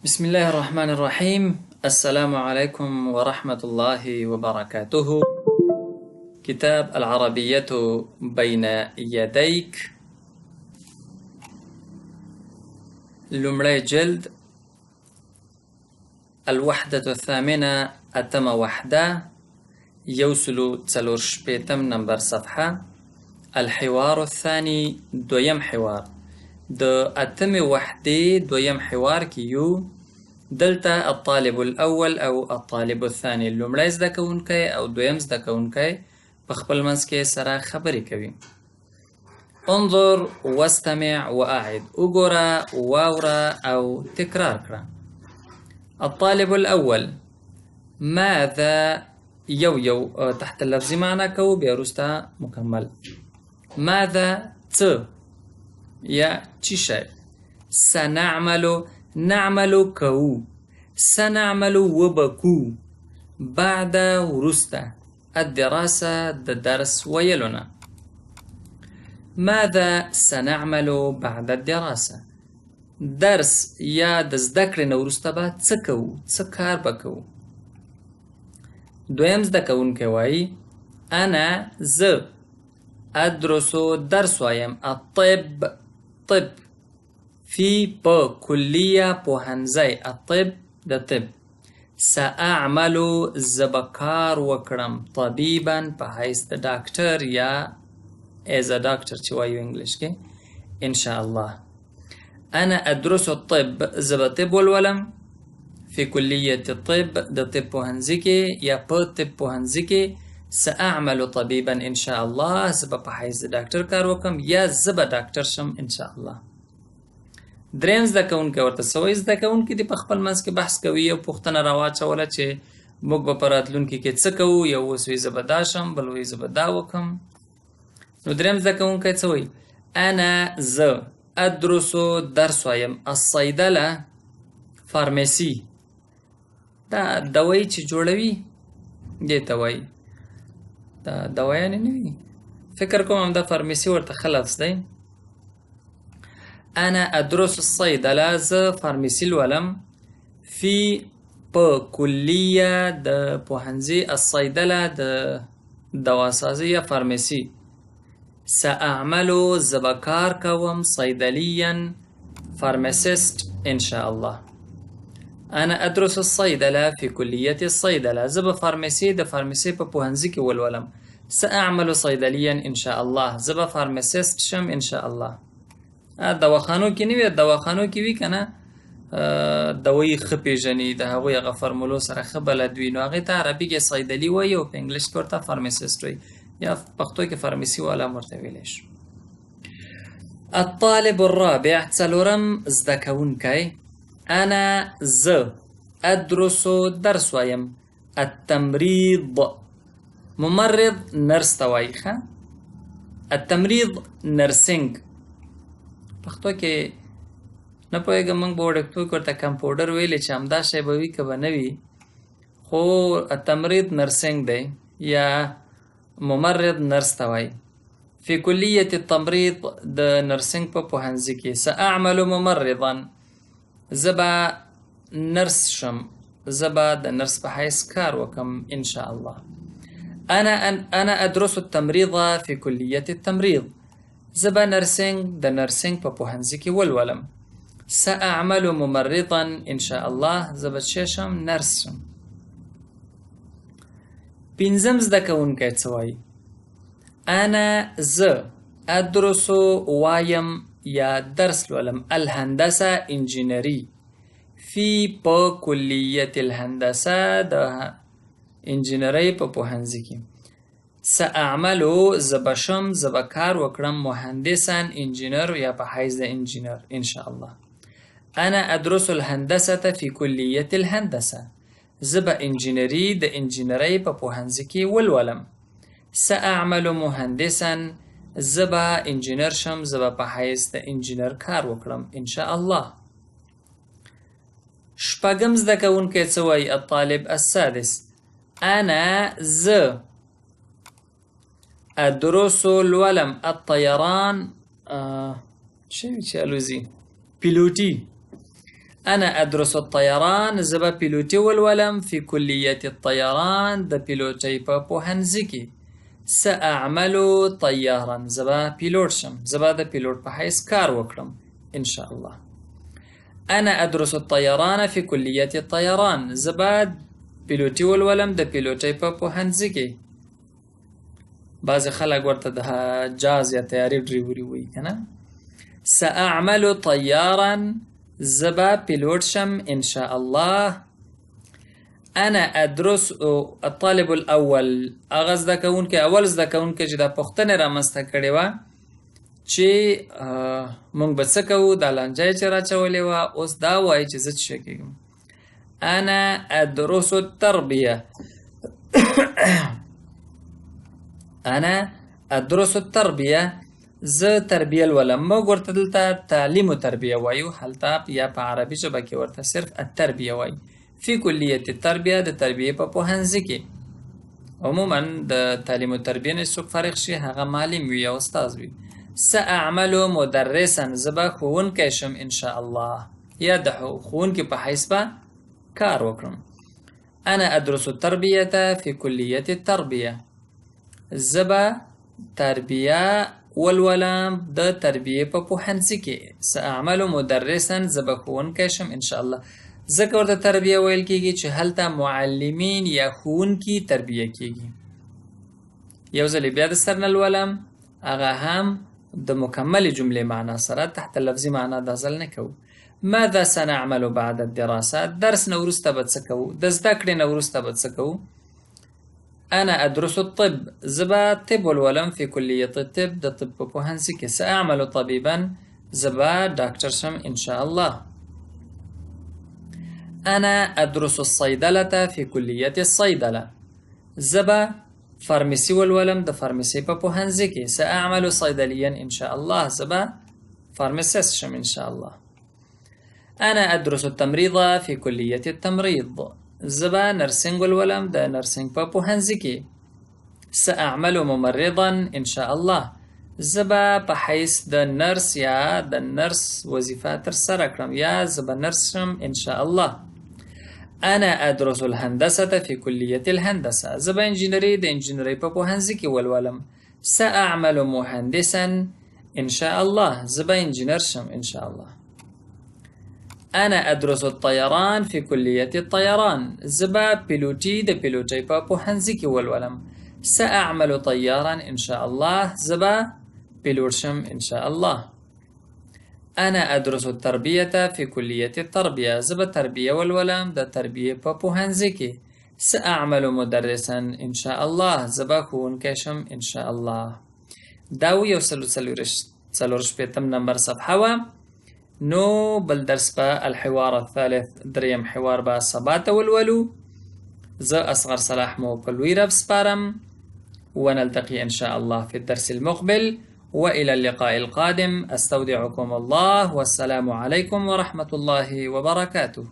بسم الله الرحمن الرحيم. السلام عليكم ورحمة الله وبركاته. كتاب العربية بين يديك، لمړی جلد، الوحدة الثامنة، أتم وحدة، يوسلو تسلور شبيتم نمبر صفحة. الحوار الثاني، دويم حوار. د أتم وحدة دويم حوار كيو دلتا الطالب الأول أو الطالب الثاني، لمړی زده کوونکی او دویم زده کوونکی په خپل منځ کې سره خبرې کوي. انظر واستمع وأعد، وګوره، واوره او تکرار کړه. الطالب الأول، ماذا، یو تحت اللفظي معنی کوو، بیا وروسته مکمل. ماذا، څه یا چی شی. نعمل کوو، سنعمل وبکو، بعد ورسته، الدراسة د درس ویلونه. ماذا سنعمل بعد الدراسة، درس یا د زده کړې نه وروسته به څه کوو، څه کار به کوو. دویم زده کوونکی وایي انا زه ادرس درس وایم، الطب، طب، في په کلیه پوهنځی، الطب د طب. سأعمل زبکار وکړم، طبيبا په حیث د ډاکټر یا as a doctor چې وایو انګلیش کې، ان شاء الله. انا ادرس الطب، زه طب ولولم، في کلیه الطب د طب پوهنځي کې یا په طب پوهنځي کې. سأعمل طبيبا ان شاء الله، زه په حیث د ډاکټر کار وکم یا زه به ډاکټر شم ان شاء الله. دریم زده کوونکی ورته سوی زده کوونکی دی په خپل منځ کې بحث کوي او پوښتنه راواچوله چې موږ به په راتلونکي کې څه کوو. یو اوس وایي زه به دا شم، بل وایي زه به دا وکم. نو دریم زده کوونکی څه وایي؟ انا زه ادرس درس وایم، الصیدله، فارمسي، دا دوایي چې جوړوي دې ته وایي. دا دوایانې نه وي، فکر کوم همدا فارمسي ورته ښه لفظ دی. انا ادرس الصيدله، زه فارمسي لولم، في په کلیه د پوهنځي، الصیدله د دواسازي یا فارمسي. سأعمل زه به کار کوم، صیدليا، فارماسيست ان شاء الله. انا ادرس الصيدله في كليه الصيدله، زه به فارمسي د فارمسي په پوهنځي کې ولولم. سأعمل صيدليا ان شاء الله، زه به فارماسيست شم ان شاء الله. دواخانو کې نه وي، دواخانو کې وي که نه دوایي ښه پېژني، د هغوی هغه فرمولو سره ښه بلد وي، نو هغې ته عربي کې صیدلي وایي او په انګلیش کې ورته فارماسیسټ وایي، یا پښتو کې فارمسي والا هم ورته ویلی شو. الطالب الرابع، څلورم زده کوونکی، انا زه ادرس درس وایم، التمریض، ممرض نرس ته وایي ښه. التمریض نرسنګ، پښتو کې نه پوهېږم، موږ به وړکتوب کې ورته کمپاوډر ویلې چې همدا شی به وي که به نه وي، خو التمریض نرسنګ دی یا ممرض نرس ته وایي. في کلیة التمریض د نرسنګ په پوهنځي کې. سأعمل ممرضا، زه به نرس شم، زه به د نرس په حیث کار وکم ان شاء الله. انا ادرس التمریض في کلیة التمریض، زه به نرسنګ د نرسنګ په پوهنځي کې ولولم. سأعمل ممرضا ان شاء الله، زه به څه شم؟ نرس شم. پنځم زده کوونکی څه وایي؟ انا زه ادرس وایم یا درس لولم، الهندسه، انجینري، في په کلیة الهندسه د انجینرۍ په پوهنځي کې. سأعمل زه به شم، زه به کار وکړم، مهندسا، انجینر یا په حیث د انجینر ان شاء الله. انا ادرس الهندسه في کلیة الهندسه، زه به انجینري د انجینرۍ په پوهنځي کې ولولم. سأعمل مهندسا، زه به انجینر شم، زه به په حیث د انجینر کار وکړم ان شاء الله. شپږم زده کوونکی څه وایي؟ الطالب السادس، انا زه ادرس لولم، الطيران، چه الوزي، پیلوټي، أنا أدرس الطيران زبا بيلوتي ولولم في كلية الطيران د بيلوتي په پوهنځي کې. سأعمل طيارا زبا بيلوت شم، زبا د بيلوت په حیث کار وکړم إن شاء الله. أنا أدرس الطيران في كلية الطيران زبا بيلوتي ولولم د بيلوتي په پوهنځي کې. بعضې خلک ورته د جاز یا تیاري ډریوري وایي که نه. سأعمل طيارا زبا بيلوت شم إن شاء الله. أنا أدرس الطالب الأول هغه زده کوونکی اول زده کوونکی چې دا پوښتنې رامنځته کړې وه چې موږ به څه کوو، دا لانجه یې چې راچولې وه، اوس دا وایي چې زه څه شی کېږم. أنا أدرس التربية أنا أدرس التربية زه تربیه لولم. موږ ورته دلته تعلیم و تربیه وایو، هلته یا په عربي ژبه کې ورته صرف التربیه وایي. فی کلیت التربیه د تربیې په پوهنځي کې. عموما د تعلیم و تربیې نه څوک فارغ شي هغه معلم وي یا استاد وي. سأعمل مدرسا زه به ښوونکی شم ان شاء الله، یا د ښوونکي په حیث به کار وکړم. أنا أدرس التربیة فی کلیت التربیه زه به تربیه ولولم د تربیې په پوهنځي کې. سأعمل مدرسا زه به ښوونکی شم ان شاء الله. ځکه ورته تربیه ویل کېږي چې هلته معلمین یا ښوونکي تربیه کېږي. یو ځل بیا د سر نه لولم، هغه هم د مکملې جملې معنا سره، تحت لفظي معنا دا ځل نه کوو. ماذا سنعمل بعد الدراسة؟ درس نه وروسته به څه کوو، د زده کړې نه وروسته به څه کوو. أنا أدرس الطب زبا طب ولولم في كلية الطب د طب په پوهنځي کې. سأعمل طبيبا زبا ډاکټر شم إن شاء الله. أنا أدرس الصيدلة في كلية الصيدلة زبا فارمسي ولولم د فارمسي په پوهنځي کې. سأعمل صيدليا إن شاء الله زبا فارمسيست شم إن شاء الله. أنا أدرس التمريض في كلية التمريض زبا نرسنګ ولولم د نرسنګ په پوهنځي کې. سأعمل ممرضا إن شاء الله زبا په حیث د نرس یا د نرس وظیفه ترسره کړم، یا زبا نرس شم إن شاء الله. أنا أدرس الهندسة في كلية الهندسة زبا انجینري د انجینري په پوهنځي کې ولولم. سأعمل مهندسا إن شاء الله زبا انجینر شم إن شاء الله. أنا أدرس الطيران في كلية الطيران زبا بيلوتي د بيلوتي په پوهنځي کې ولولم. سأعمل طيارا إن شاء الله زبا بيلوت شم إن شاء الله. أنا أدرس التربية في كلية التربية زبا تربية ولولم د تربية په پوهنځي کې. سأعمل مدرسا إن شاء الله زبا ښوونکی شم إن شاء الله. دا یو څلور شپېتم نمبر صفحه وه. نو بل درس په الحوار الثالث دریم حوار به سبا ته ولولو. زه اصغر صلاح مو په لوی رب سپارم. ونلتقي إن شاء الله في الدرس المقبل، وإلى اللقاء القادم. أستودعكم الله والسلام عليكم ورحمة الله وبركاته.